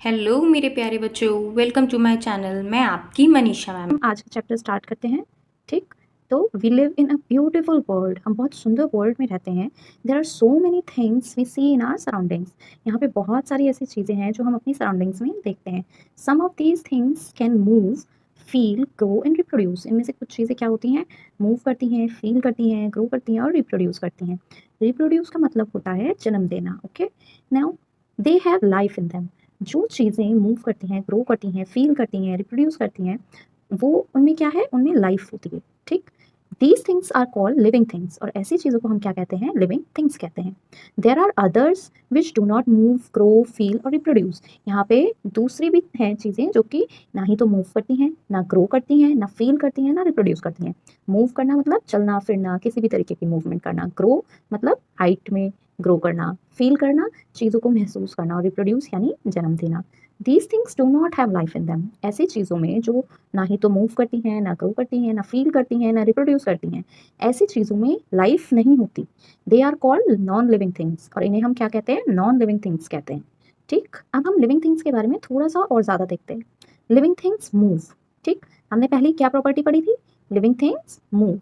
Hello मेरे प्यारे बच्चों, वेलकम टू माय चैनल। मैं आपकी मनीषा मैम। हम आज का चैप्टर स्टार्ट करते हैं। ठीक, तो we live in a beautiful world. हम बहुत सुंदर वर्ल्ड में रहते हैं। There are so many things we see in our surroundings. यहाँ पे बहुत सारी ऐसी चीज़ें हैं जो हम अपनी सराउंडिंग्स में देखते हैं। Some of these things can move, feel, grow and reproduce. इनमें से कुछ चीज़ें क्या होती हैं, मूव करती हैं, फील करती हैं, ग्रो करती हैं और रिप्रोड्यूस करती हैं। रिप्रोड्यूस का मतलब होता है जन्म देना। Okay, now they have life in them. जो चीज़ें मूव करती हैं, ग्रो करती हैं, फील करती हैं, रिप्रोड्यूस करती हैं, वो उनमें क्या है, उनमें लाइफ होती है। ठीक, these things are called living things. और ऐसी चीज़ों को हम क्या कहते हैं, लिविंग थिंग्स कहते हैं। There are others which do not move, grow, feel और रिप्रोड्यूस। यहाँ पे दूसरी भी हैं चीज़ें जो कि ना ही तो मूव करती हैं, ना ग्रो करती हैं, ना फील करती हैं, ना रिप्रोड्यूस करती हैं। मूव करना मतलब चलना फिरना, किसी भी तरीके की मूवमेंट करना। ग्रो मतलब हाइट में ग्रो करना, फील करना, चीज़ों को महसूस करना, और रिप्रोड्यूस यानी जन्म देना। These things do not have life in them. ऐसी चीज़ों में जो ना ही तो मूव करती हैं, ना ग्रो करती हैं, ना फील करती हैं, ना रिप्रोड्यूस करती हैं, ऐसी चीज़ों में लाइफ नहीं होती। They are called non living things. और इन्हें हम क्या कहते हैं, नॉन लिविंग थिंग्स कहते हैं। ठीक, अब हम लिविंग थिंग्स के बारे में थोड़ा सा और ज़्यादा देखते हैं। Living things move. ठीक, हमने पहले क्या प्रॉपर्टी पढ़ी थी, living things move.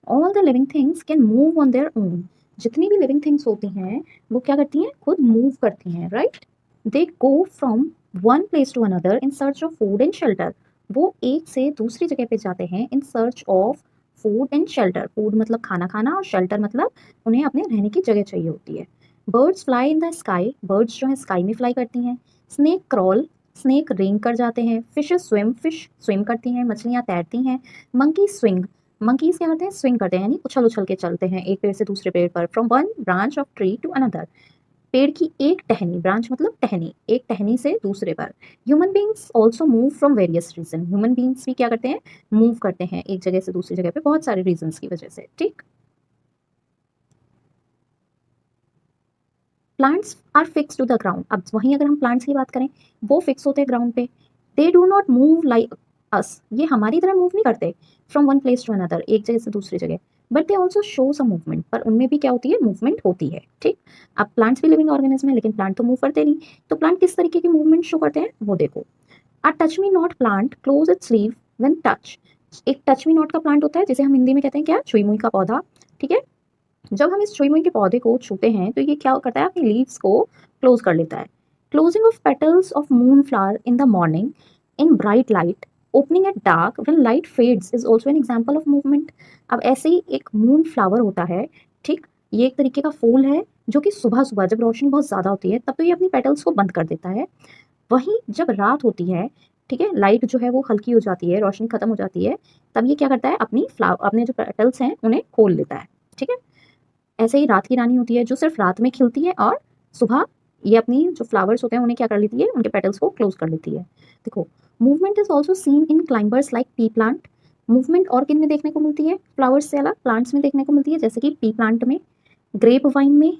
All the living things can move on their own. जितनी भी लिविंग थिंग्स होती हैं वो क्या करती हैं, खुद मूव करती हैं। Right, they go from one place to another in search of food and shelter. वो एक से दूसरी जगह पे जाते हैं in search of food and shelter. Food मतलब खाना खाना, और शेल्टर मतलब उन्हें अपने रहने की जगह चाहिए होती है। Birds fly in the sky. Birds जो है स्काई में फ्लाई करती हैं। स्नेक क्रॉल, स्नेक रेंग कर जाते हैं। फिशेस स्विम, फिश स्विम करती हैं, मछलियाँ तैरती हैं। मंकी स्विंग, मंकीज क्या करते हैं, स्विंग करते हैं, यानी उछल उछल के चलते हैं एक पेड़ से दूसरे पेड़ पर। From one branch of tree to another. पेड़ की एक टहनी, ब्रांच मतलब टहनी, एक टहनी से दूसरे पर। Human beings also move from various region. Human beings भी क्या करते हैं, मूव करते हैं एक जगह से दूसरी जगह पे, बहुत सारे रीजन की वजह से। ठीक, plants are fix to the ground. अब वहीं अगर हम प्लांट्स की बात करें, वो फिक्स होते हैं ग्राउंड पे। They do not move like us. ये हमारी तरह मूव नहीं करते from one place to another, एक जगह से दूसरी जगह। But they also show some movement. पर उनमें भी क्या होती है, मूवमेंट होती है। ठीक, अब प्लांट्स भी लिविंग ऑर्गेनिज्म है, लेकिन प्लांट तो मूव करते नहीं। तो प्लांट किस तरीके की मूवमेंट शो करते हैं, वो देखो। अ touch me not plant close it's leave when touch. एक टच मी नॉट का प्लांट होता है, जिसे हम हिंदी में कहते हैं क्या, छुई मुई का पौधा। ठीक है, जब हम इस छुई मुई के पौधे को छूते हैं तो ये क्या करता है, अपनी लीव्स को क्लोज कर लेता है। Closing of petals of moon flower in the morning in bright light, opening eight dark when light fades is also an example of movement. अब ऐसे ही एक मून फ्लावर होता है। ठीक, ये एक तरीके का फूल है जो कि सुबह सुबह जब रोशनी बहुत ज़्यादा होती है तब तो ये अपनी पेटल्स को बंद कर देता है। वहीं जब रात होती है, ठीक है, लाइट जो है वो हल्की हो जाती है, रोशनी खत्म हो जाती है, तब ये क्या करता है, अपनी फ्लावर, अपने जो पेटल्स हैं उन्हें खोल लेता है। ठीक है, ऐसे ही रात की रानी होती है जो सिर्फ रात में खिलती है, और सुबह ये अपनी जो फ्लावर्स होते हैं उन्हें क्या कर लेती है, उनके पेटल्स को क्लोज कर लेती है। देखो, movement is also seen in climbers like P plant. Movement और किन में देखने को मिलती है, फ्लावर्स से अलग प्लांट्स में देखने को मिलती है, जैसे कि पी प्लांट में, ग्रेप वाइन में,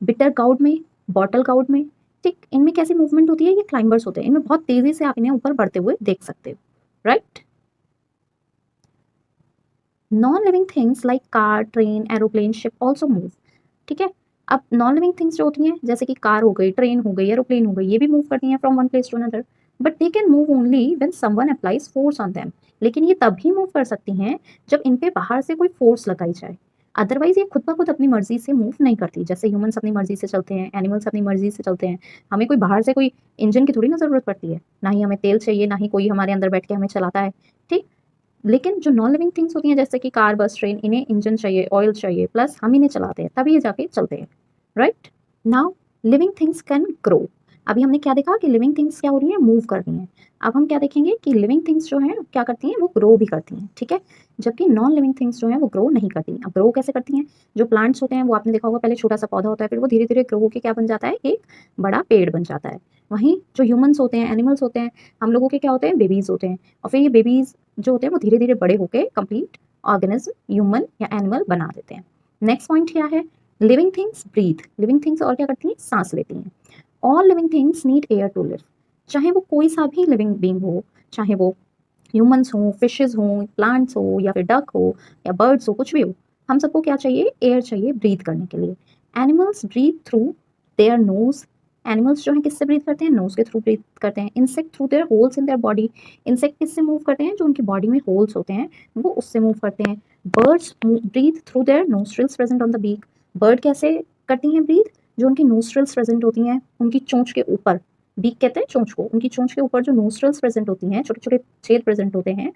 बिटर गाउड में, बॉटल गाउड में। ठीक, इनमें कैसी मूवमेंट होती है, ये क्लाइंबर्स होते हैं, इनमें बहुत तेजी से आप इन्हें ऊपर बढ़ते हुए देख सकते हो। Right, non living things like car, train, aeroplane, ship also move. ठीक है, अब नॉन लिविंग थिंग्स जो होती हैं, जैसे कि कार हो गई, ट्रेन हो गई, एरोप्लेन हो गई, ये भी मूव करती हैं from one place to another. But they can move only when someone applies force on them. लेकिन ये तभी मूव कर सकती हैं जब इन पे बाहर से कोई फोर्स लगाई जाए। अदरवाइज ये खुद ब खुद अपनी मर्जी से मूव नहीं करती। जैसे ह्यूमंस अपनी मर्जी से चलते हैं, एनिमल्स अपनी मर्जी से चलते हैं, हमें कोई बाहर से कोई इंजन की थोड़ी ना जरूरत पड़ती है, ना ही हमें तेल चाहिए, ना ही कोई हमारे अंदर बैठ के हमें चलाता है। ठीक, लेकिन जो नॉन लिविंग थिंग्स होती हैं, जैसे कि कार, बस, ट्रेन, इन्हें इंजन चाहिए, ऑयल चाहिए, प्लस हम इन्हें चलाते हैं तभी ये जाके चलते हैं। Right, now living things can grow. अभी हमने क्या देखा कि लिविंग थिंग्स क्या हो रही हैं, मूव कर रही हैं। अब हम क्या देखेंगे कि लिविंग थिंग्स जो हैं क्या करती हैं, वो ग्रो भी करती हैं। ठीक है, जबकि नॉन लिविंग थिंग्स जो हैं वो ग्रो नहीं करती। अब ग्रो कैसे करती हैं, जो प्लांट्स होते हैं वो आपने देखा होगा, पहले छोटा सा पौधा होता है, फिर वो धीरे धीरे ग्रो होकर क्या बन जाता है, एक बड़ा पेड़ बन जाता है। वहीं जो ह्यूमंस होते हैं, एनिमल्स होते हैं, हम लोगों के क्या होते हैं, बेबीज होते हैं, और फिर ये बेबीज जो होते हैं वो धीरे धीरे बड़े होकर कंप्लीट ऑर्गेनिज्म, ह्यूमन या एनिमल बना देते हैं। नेक्स्ट पॉइंट क्या है, लिविंग थिंग्स ब्रीथ। लिविंग थिंग्स और क्या करती हैं, सांस लेती हैं। All living things need air to live. चाहे वो कोई सा भी लिविंग बींग हो, चाहे वो ह्यूमंस हो, फिशेज हो, प्लांट्स हो, या फिर डक हो, या बर्ड्स हो, कुछ भी हो, हम सबको क्या चाहिए, एयर चाहिए ब्रीथ करने के लिए। Animals breathe through their nose animals जो हैं किससे ब्रीथ करते हैं? नोज के थ्रू ब्रीथ करते हैं। Insect through their holes in their body. Insect किससे मूव करते हैं? जो उनकी बॉडी में होल्स होते हैं वो उससे मूव करते हैं। Birds breathe through their nostrils present on the beak. Bird कैसे करती हैं ब्रीथ? जो उनकी नोस्ट्रिल्स प्रेजेंट होती हैं उनकी चोंच के ऊपर, बीक कहते हैं चोंच को, उनकी चोंच के ऊपर जो नोस्ट्रिल्स प्रेजेंट होती हैं, छोटे छोटे छेद प्रेजेंट होते हैं,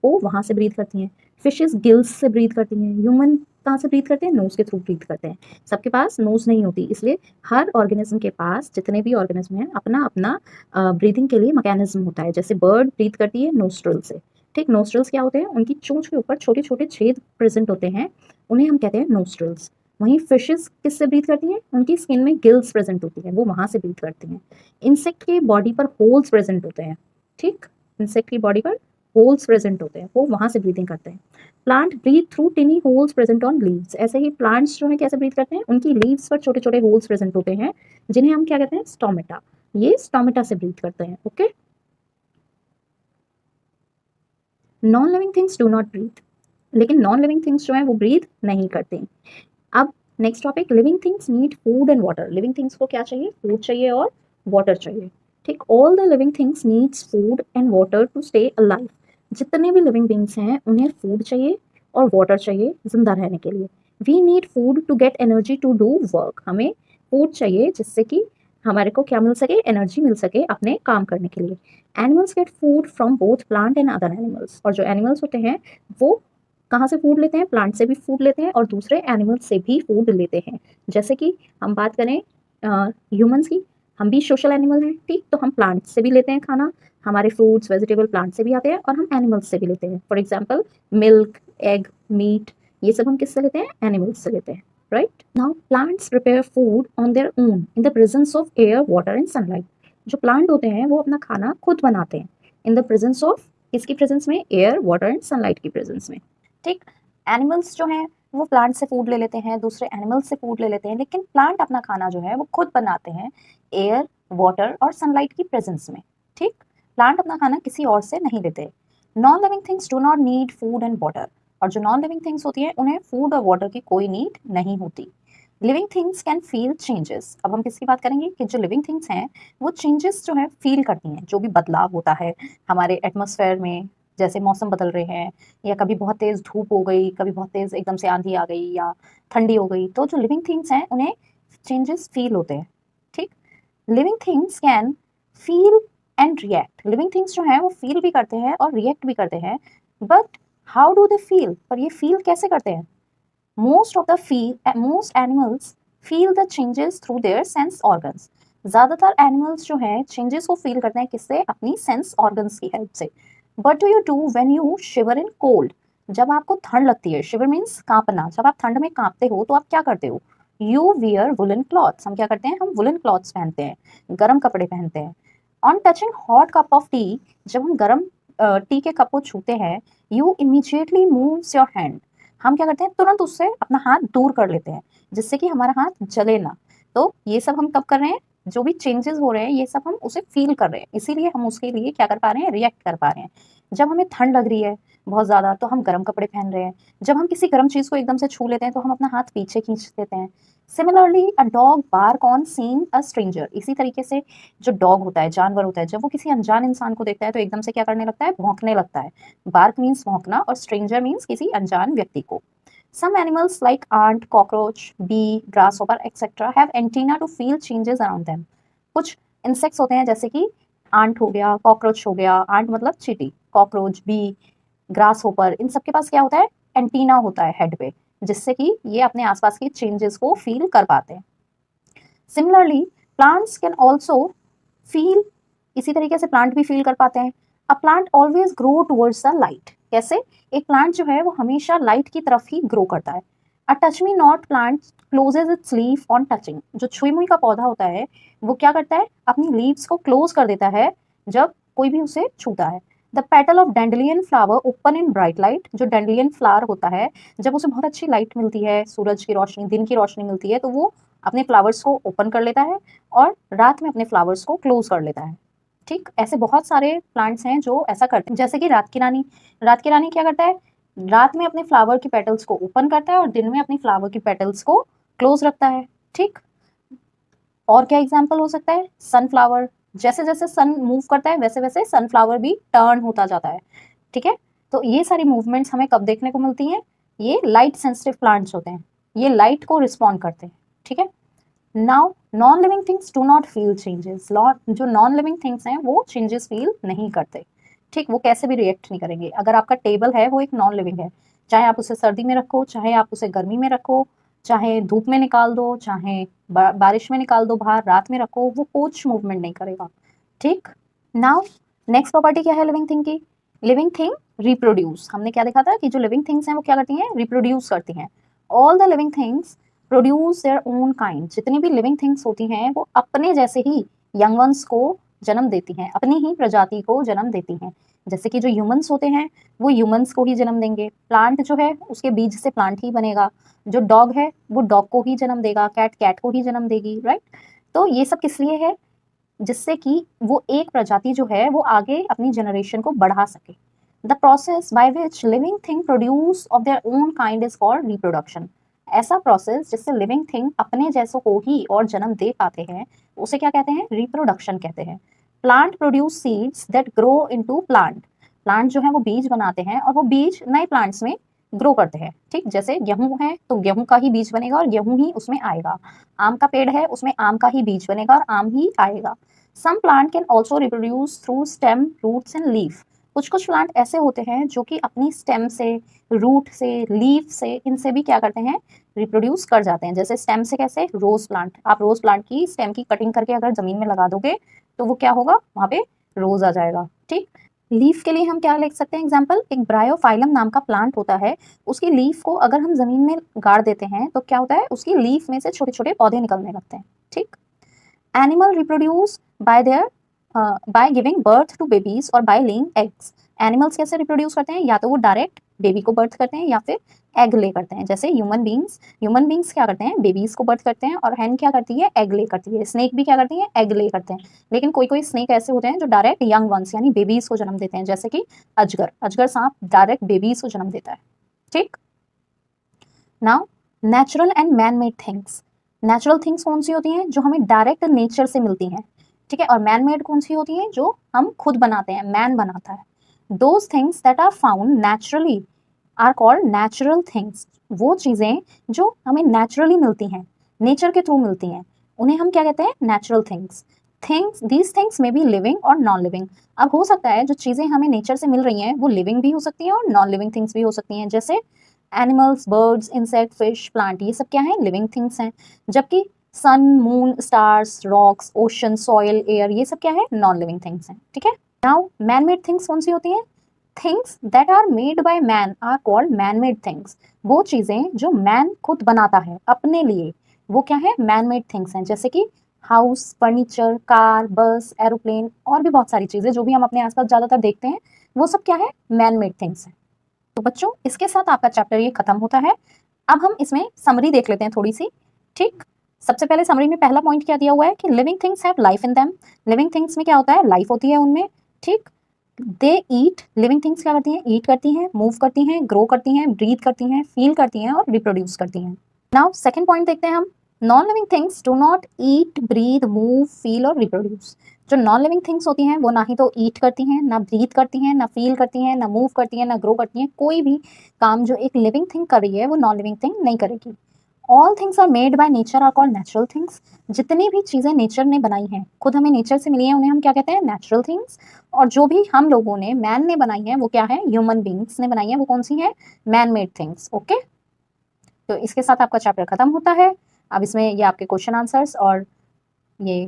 वो वहाँ से ब्रीथ करती हैं। फिशेस गिल्स से ब्रीथ करती हैं। ह्यूमन कहाँ से ब्रीथ करते हैं? नोज के थ्रू ब्रीथ करते हैं। सबके पास नोज नहीं होती, इसलिए हर ऑर्गेनिज्म के पास, जितने भी ऑर्गेनिज्म हैं, अपना अपना ब्रीथिंग के लिए मैकेनिज्म होता है। जैसे बर्ड ब्रीथ करती है नोस्ट्रल से, ठीक। नोस्ट्रल्स क्या होते हैं? उनकी चोंच के ऊपर छोटे छोटे छेद प्रेजेंट होते हैं, उन्हें हम कहते हैं नोस्ट्रल्स। वहीं फिशेस किससे ब्रीथ करती हैं? उनकी स्किन में गिल्स प्रेजेंट होती है, वो वहाँ से ब्रीथ करती हैं। इंसेक्ट की बॉडी पर होल्स प्रेजेंट होते हैं, ठीक। इंसेक्ट की बॉडी पर होल्स प्रेजेंट होते हैं, वो वहाँ से ब्रीथिंग करते हैं। Plant breathe through tiny holes present on leaves. ऐसे ही प्लांट्स जो है कैसे ब्रीथ करते हैं? उनकी लीव्स पर छोटे छोटे होल्स प्रेजेंट होते हैं, जिन्हें हम क्या कहते हैं? स्टोमेटा। ये स्टोमेटा से ब्रीथ करते हैं, okay. Non living things do not breathe. लेकिन नॉन लिविंग थिंग्स जो है वो ब्रीथ नहीं करते। अब next topic, living things need food and water. Living things को क्या चाहिए? फूड चाहिए और वाटर चाहिए, ठीक। All the living things needs food and water to stay alive. जितने भी लिविंग बींग्स हैं उन्हें फूड चाहिए और वाटर चाहिए जिंदा रहने के लिए। We need food to get energy to do work. हमें फूड चाहिए जिससे कि हमारे को क्या मिल सके? एनर्जी मिल सके अपने काम करने के लिए। Animals get food from both plant and other animals. और जो एनिमल्स होते हैं वो कहाँ से फूड लेते हैं? प्लांट से भी फूड लेते हैं और दूसरे एनिमल से भी फूड लेते हैं। जैसे कि हम बात करें ह्यूमंस की, हम भी सोशल एनिमल हैं, ठीक। तो हम प्लांट से भी लेते हैं खाना, हमारे फ्रूट्स वेजिटेबल प्लांट से भी आते हैं और हम एनिमल्स से भी लेते हैं। For example milk, egg, meat, ये सब हम किससे लेते हैं? एनिमल्स से लेते हैं, right. Now plants prepare food on their own in the presence of air, water and sunlight. जो प्लांट होते हैं वो अपना खाना खुद बनाते हैं इन द प्रेजेंस ऑफ, किसकी प्रेजेंस में? एयर, वाटर एंड सनलाइट की प्रेजेंस में, ठीक। एनिमल्स जो हैं वो प्लांट से फूड ले लेते हैं, दूसरे एनिमल्स से फूड ले लेते हैं, लेकिन प्लांट अपना खाना जो है वो खुद बनाते हैं एयर, वाटर और सनलाइट की प्रेजेंस में, ठीक। प्लांट अपना खाना किसी और से नहीं लेते। Non living things do not need food and water. और जो नॉन लिविंग थिंग्स होती है उन्हें फूड और वाटर की कोई नीड नहीं होती। Living things can feel changes. अब हम किसकी बात करेंगे? कि जो लिविंग थिंग्स हैं वो चेंजेस जो है फील करती हैं। जो भी बदलाव होता है हमारे एटमॉस्फेयर में, जैसे मौसम बदल रहे हैं या कभी बहुत तेज धूप हो गई, कभी बहुत तेज एकदम से आंधी आ गई या ठंडी हो गई, तो जो लिविंग थिंग्स हैं उन्हें चेंजेस फील होते हैं, ठीक। Living things can feel and react. Living things जो हैं वो फील भी करते हैं और रिएक्ट भी करते हैं, but how do they feel? पर ये फील कैसे करते हैं? most animals feel the changes through their sense organs। ज्यादातर एनिमल्स जो हैं चेंजेस को फील करते हैं किससे? अपनी सेंस ऑर्गन्स की हेल्प से। What do you do when you shiver in cold? जब आपको ठंड लगती है, शिवर मीन्स कांपना, जब आप ठंड में कांपते हो तो आप क्या करते हो? You wear woolen cloths। हम क्या करते हैं? हम woolen cloths पहनते हैं, गर्म कपड़े पहनते हैं। On touching hot cup of tea, जब हम गर्म टी के कप को छूते हैं, you immediately moves your hand। हम क्या करते हैं? तुरंत उससे अपना हाथ दूर कर लेते हैं जिससे कि हमारा हाथ जले ना। तो ये सब हम कब कर रहे हैं? जो भी चेंजेस हो रहे हैं ये सब हम उसे फील कर रहे हैं, इसीलिए हम उसके लिए क्या कर पा रहे हैं? रिएक्ट कर पा रहे हैं। जब हमें ठंड लग रही है बहुत ज़्यादा तो हम गर्म कपड़े पहन रहे हैं। जब हम किसी गर्म चीज़ को एकदम से छू लेते हैं तो हम अपना हाथ पीछे खींच देते हैं। Similarly a dog bark on seeing a stranger. इसी तरीके से जो डॉग होता है, जानवर होता है, जब वो किसी अनजान इंसान को देखता है तो एकदम से क्या करने लगता है? भौंकने लगता है। बार्क मीन्स भौंकना और स्ट्रेंजर मीन्स किसी अनजान व्यक्ति को। Some animals like ant, cockroach, bee, grasshopper, etc. have antenna to feel changes around them। कुछ इंसेक्ट्स होते हैं जैसे कि आंट हो गया, कॉकरोच हो गया, आंट मतलब चींटी, कॉकरोच, बी, ग्रास होपर, इन सबके पास क्या होता है? एंटीना होता है हेड पे, जिससे कि ये अपने आसपास के चेंजेस को फील कर पाते हैं। Similarly plants can also feel, इसी तरीके से प्लांट भी फील कर पाते हैं। A plant always grow towards the light. कैसे? एक प्लांट जो है वो हमेशा लाइट की तरफ ही ग्रो करता है। A touch me not plant closes its leaf on touching. जो छुई मुई का पौधा होता है वो क्या करता है? अपनी लीव्स को क्लोज कर देता है जब कोई भी उसे छूता है। The petal of dandelion flower open in bright light. जो डेंडलियन फ्लावर होता है जब उसे बहुत अच्छी लाइट मिलती है, सूरज की रोशनी, दिन की रोशनी मिलती है, तो वो अपने फ्लावर्स को ओपन कर लेता है और रात में अपने फ्लावर्स को क्लोज कर लेता है, ठीक। ऐसे बहुत सारे प्लांट्स हैं जो ऐसा करते हैं, जैसे कि रात की रानी। रात की रानी क्या करता है? रात में अपने फ्लावर की पेटल्स को ओपन करता है और दिन में अपनी फ्लावर की पेटल्स को क्लोज रखता है, ठीक। और क्या एग्जाम्पल हो सकता है? सनफ्लावर, जैसे जैसे सन मूव करता है वैसे वैसे सनफ्लावर भी टर्न होता जाता है, ठीक है। तो ये सारी मूवमेंट्स हमें कब देखने को मिलती हैं? ये लाइट सेंसिटिव प्लांट्स होते हैं, ये लाइट को रिस्पॉन्ड करते हैं, ठीक है। Now non living things do not feel changes, जो नॉन लिविंग थिंग्स हैं वो चेंजेस फील नहीं करते, ठीक, वो कैसे भी रिएक्ट नहीं करेंगे। अगर आपका टेबल है वो एक नॉन लिविंग है, चाहे आप उसे सर्दी में रखो, चाहे आप उसे गर्मी में रखो, चाहे धूप में निकाल दो, चाहे बारिश में निकाल दो, बाहर रात में रखो, वो कुछ मूवमेंट नहीं करेगा, ठीक। नाउ नेक्स्ट प्रॉपर्टी क्या है लिविंग थिंग की? Living thing reproduce. हमने क्या देखा था कि जो लिविंग थिंग्स हैं वो क्या करती हैं? रिप्रोड्यूस करती हैं। All the living things produce their own kind. जितनी भी लिविंग थिंग्स होती हैं वो अपने जैसे ही यंग वंस को जन्म देती हैं, अपनी ही प्रजाति को जन्म देती हैं। जैसे कि जो ह्यूमंस होते हैं वो ह्यूमंस को ही जन्म देंगे, प्लांट जो है उसके बीज से प्लांट ही बनेगा, जो डॉग है वो डॉग को ही जन्म देगा, कैट कैट को ही जन्म देगी, राइट। तो ये सब किस लिए है? जिससे कि वो एक प्रजाति जो है वो आगे अपनी जनरेशन को बढ़ा सके। The process by which living thing produce of their own kind is called reproduction. ऐसा प्रोसेस जिससे लिविंग थिंग अपने जैसों को ही और जन्म दे पाते हैं उसे क्या कहते हैं? रिप्रोडक्शन कहते हैं। Plant produce seeds that grow into plant. Plant जो है वो बीज बनाते हैं और वो बीज नए प्लांट्स में ग्रो करते हैं, ठीक। जैसे गेहूं है तो गेहूं का ही बीज बनेगा और गेहूं ही उसमें आएगा, आम का पेड़ है उसमें आम का ही बीज बनेगा और आम ही आएगा। Some plant can also reproduce through stem, roots and leaf. कुछ कुछ प्लांट ऐसे होते हैं जो कि अपनी स्टेम से, रूट से, लीफ से, इनसे भी क्या करते हैं? रिप्रोड्यूस कर जाते हैं। जैसे स्टेम से कैसे? रोज प्लांट, आप रोज प्लांट की स्टेम की कटिंग करके अगर जमीन में लगा दोगे तो वो क्या होगा? वहां पे रोज आ जाएगा, ठीक। लीफ के लिए हम क्या लिख सकते हैं एग्जाम्पल? एक ब्रायोफाइलम नाम का प्लांट होता है, उसकी लीफ को अगर हम जमीन में गाड़ देते हैं तो क्या होता है? उसकी लीफ में से छोटे छोटे पौधे निकलने लगते हैं, ठीक। Animal reproduce by their by giving birth to babies और बाय लेइंग एग्स। एनिमल्स कैसे रिप्रोड्यूस करते हैं? या तो वो डायरेक्ट बेबी को बर्थ करते हैं या फिर एग ले करते हैं। जैसे ह्यूमन बींग्स क्या करते हैं? बेबीज को बर्थ करते हैं, और हैन क्या करती है? एग ले करती है। स्नेक भी क्या करती है? एग ले करते हैं। लेकिन कोई कोई स्नेक ऐसे होते हैं जो डायरेक्ट यंग वंस यानी बेबीज को जन्म देते हैं, जैसे कि अजगर सांप डायरेक्ट बेबीज को जन्म देता है, ठीक। Now natural and man made things. Natural things कौन सी होती हैं? जो हमें डायरेक्ट नेचर से मिलती हैं, ठीक है। और मैन मेड कौन सी होती हैं? जो हम खुद बनाते हैं, मैन बनाता है। Those things that are found naturally are called natural things. वो चीज़ें जो हमें नेचुरली मिलती हैं, नेचर के थ्रू मिलती हैं, उन्हें हम क्या कहते हैं? Natural things. दीज थिंग्स में बी लिविंग और नॉन लिविंग। अब हो सकता है जो चीज़ें हमें नेचर से मिल रही हैं वो लिविंग भी हो सकती हैं और नॉन लिविंग थिंग्स भी हो सकती हैं। जैसे animals, birds, insect, fish, plant, ये सब क्या है? लिविंग थिंग्स हैं। जबकि sun, moon, stars, rocks, ocean, soil, air, ये सब क्या है? नॉन लिविंग थिंग्स हैं, ठीक है। नाउ मैन मेड थिंग्स कौन सी होती हैं? Things that are made by man are called man made things. वो चीज़ें जो मैन खुद बनाता है अपने लिए वो क्या है? मैन मेड थिंग्स हैं। जैसे कि हाउस, फर्नीचर, कार, बस, एरोप्लेन और भी बहुत सारी चीज़ें जो भी हम अपने आसपास ज़्यादातर देखते हैं वो सब क्या है? मैन मेड थिंग्स हैं। तो बच्चों इसके साथ आपका चैप्टर ये खत्म होता है। अब हम इसमें समरी देख लेते हैं थोड़ी सी, ठीक। सबसे पहले समरी में पहला पॉइंट क्या दिया हुआ है कि living things have life in them. Living things में क्या होता है? लाइफ होती है उनमें, ठीक। दे ईट, लिविंग थिंग्स क्या करती हैं? ईट करती हैं, मूव करती हैं, ग्रो करती हैं, ब्रीथ करती हैं, फील करती हैं और रिप्रोड्यूस करती हैं। नाउ सेकंड पॉइंट देखते हैं हम। Non living things do not eat, breathe, move, feel और रिप्रोड्यूस। जो नॉन लिविंग थिंग्स होती हैं वो ना ही तो ईट करती हैं, ना ब्रीथ करती हैं, ना फील करती हैं, ना मूव करती हैं, ना ग्रो करती हैं। कोई भी काम जो एक लिविंग थिंग कर रही है वो नॉन लिविंग थिंग नहीं करेगी। All things are made by nature are called natural things. जितनी भी चीज़ें नेचर ने बनाई हैं, खुद हमें नेचर से मिली हैं, उन्हें हम क्या कहते हैं? Natural things. और जो भी हम लोगों ने, मैन ने बनाई है वो क्या है? ह्यूमन बींग्स ने बनाई है, वो कौन सी है? Man made things, okay. तो इसके साथ आपका चैप्टर खत्म होता है। अब इसमें ये आपके क्वेश्चन आंसर्स और ये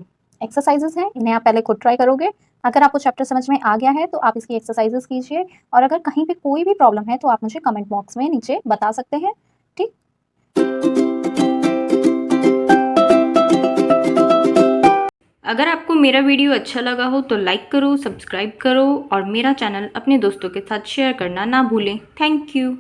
एक्सरसाइजेस हैं, इन्हें आप पहले खुद ट्राई करोगे। अगर आपको चैप्टर समझ में आ गया है तो आप इसकी एक्सरसाइजेस कीजिए, और अगर कहीं पे कोई भी प्रॉब्लम है तो आप मुझे कमेंट बॉक्स में नीचे बता सकते हैं, ठीक। अगर आपको मेरा वीडियो अच्छा लगा हो तो लाइक करो, सब्सक्राइब करो और मेरा चैनल अपने दोस्तों के साथ शेयर करना ना भूलें। Thank you.